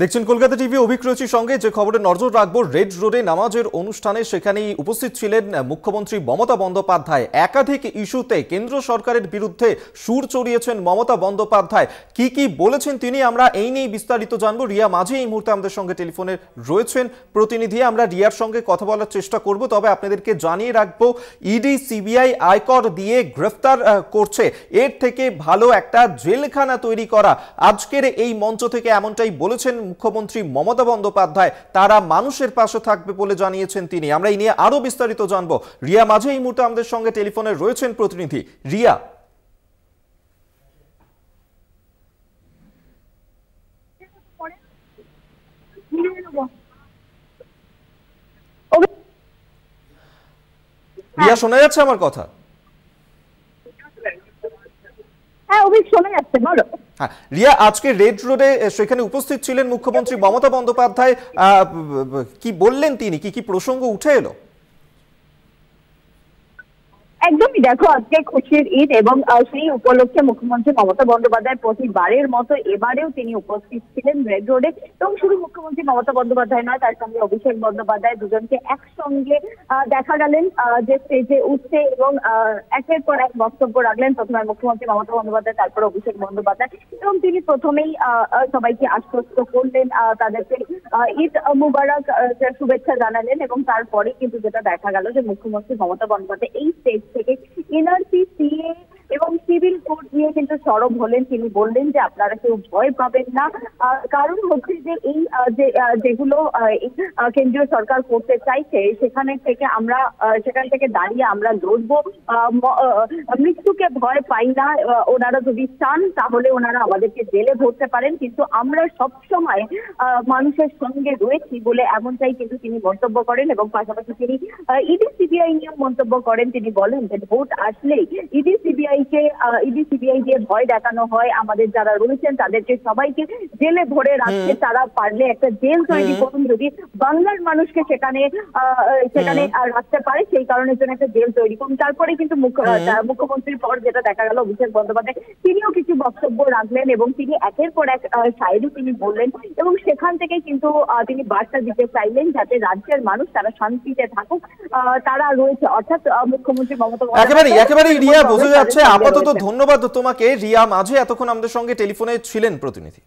দেখছেন কলকাতা টিভি। অভিক রচির সঙ্গে যে খবরে নজর রাখবো, রেড রোডে নামাজের অনুষ্ঠানে সেখানেই উপস্থিত ছিলেন মুখ্যমন্ত্রী মমতা বন্দ্যোপাধ্যায়। একাধিক ইস্যুতে কেন্দ্র সরকারের বিরুদ্ধে সুর চড়িয়েছেন মমতা বন্দ্যোপাধ্যায়। কি বলেছেন তিনি, আমরা এই নিয়ে বিস্তারিত জানবো। রিয়া মাঝি এই মুহূর্তে আমাদের সঙ্গে টেলিফোনে রয়েছেন প্রতিনিধি। আমরা রিয়ার সঙ্গে কথা বলার চেষ্টা করব, তবে আপনাদেরকে জানিয়ে রাখবো ইডি সিবিআই আয়কর দিয়ে গ্রেফতার করছে, এর থেকে ভালো একটা জেলখানা তৈরি করা। আজকের এই মঞ্চ থেকে এমনটাই বলেছেন মুখ্যমন্ত্রী মমতা বন্দ্যোপাধ্যায়। তারা মানুষের পাশে থাকবে বলে জানিয়েছেন তিনি। আমরা এই নিয়ে আরো বিস্তারিত জানবো। রিয়া মাঝে এই মুহূর্তে আমাদের সঙ্গে টেলিফোনে রয়েছেন প্রতিনিধি। রিয়া, রিয়া শোনা যাচ্ছে আমার কথা? হ্যাঁ অভিক, শোনা যাচ্ছে, বলো। হ্যাঁ রিয়া, আজকে রেড রোডে সেখানে উপস্থিত ছিলেন মুখ্যমন্ত্রী মমতা বন্দ্যোপাধ্যায়। কি বললেন তিনি, কি প্রসঙ্গ উঠে এলো? একদমই, দেখো আজকে খুশির ঈদ এবং সেই উপলক্ষে মুখ্যমন্ত্রী মমতা বন্দ্যোপাধ্যায় প্রতিবারের মতো এবারেও তিনি উপস্থিত ছিলেন রেড রোডে। এবং শুধু মুখ্যমন্ত্রী মমতা বন্দ্যোপাধ্যায় নয়, তার সঙ্গে অভিষেক বন্দ্যোপাধ্যায়, দুজনকে একসঙ্গে দেখা গেলেন যে স্টেজে উঠতে এবং একের পর এক বক্তব্য রাখলেন। প্রথমে মুখ্যমন্ত্রী মমতা বন্দ্যোপাধ্যায়, তারপর অভিষেক বন্দ্যোপাধ্যায়। এবং তিনি প্রথমেই সবাইকে আশ্বস্ত করলেন, তাদেরকে ঈদ মুবারক শুভেচ্ছা জানালেন। এবং তারপরে কিন্তু যেটা দেখা গেল যে মুখ্যমন্ত্রী মমতা বন্দ্যোপাধ্যায় এই স্টেজ থেকে এনআরসি, সিএ এবং সিভিল কোড নিয়ে কিন্তু সরব হলেন। তিনি বললেন যে আপনারা কেউ ভয় পাবেন না, কারণ হচ্ছে যে এই যেগুলো কেন্দ্রীয় সরকার করতে চাইছে সেখান থেকে দাঁড়িয়ে আমরা লড়বো। মৃত্যুকে ভয় পাই না। ওনারা যদি চান তাহলে ওনারা আমাদেরকে জেলে ভরতে পারেন, কিন্তু আমরা সবসময় মানুষের সঙ্গে রয়েছি বলে এমনটাই কিন্তু তিনি মন্তব্য করেন। এবং পাশাপাশি তিনি ইডি সিবিআই নিয়েও মন্তব্য করেন। তিনি বলেন যে ভোট আসলেই ইডি সিবিআই দিয়ে ভয় দেখানো হয়, আমাদের যারা রয়েছেন তাদেরকে সবাইকে জেলে ভরে রাখতে, তারা পারলে একটা জেল তৈরি করুন, যদি বাংলার মানুষকে সেখানে রাখতে পারে সেই কারণের জন্য একটা জেল তৈরি করুন। তারপরে কিন্তু মুখ্যমন্ত্রীর পর যেটা দেখা গেল, অভিষেক বন্দ্যোপাধ্যায় তিনিও কিছু বক্তব্য রাখলেন এবং তিনি একের পর এক শায়েরি তিনি বললেন। এবং সেখান থেকে কিন্তু তিনি বার্তা দিতে চাইলেন যাতে রাজ্যের মানুষ তারা শান্তিতে থাকুক, তারা রয়েছে। অর্থাৎ মুখ্যমন্ত্রী মমতা একেবারে রিয়া বোঝা যাচ্ছে। আপাতত ধন্যবাদ তোমাকে রিয়া মাঝে, এতক্ষণ আমাদের সঙ্গে টেলিফোনে ছিলেন প্রতিনিধি।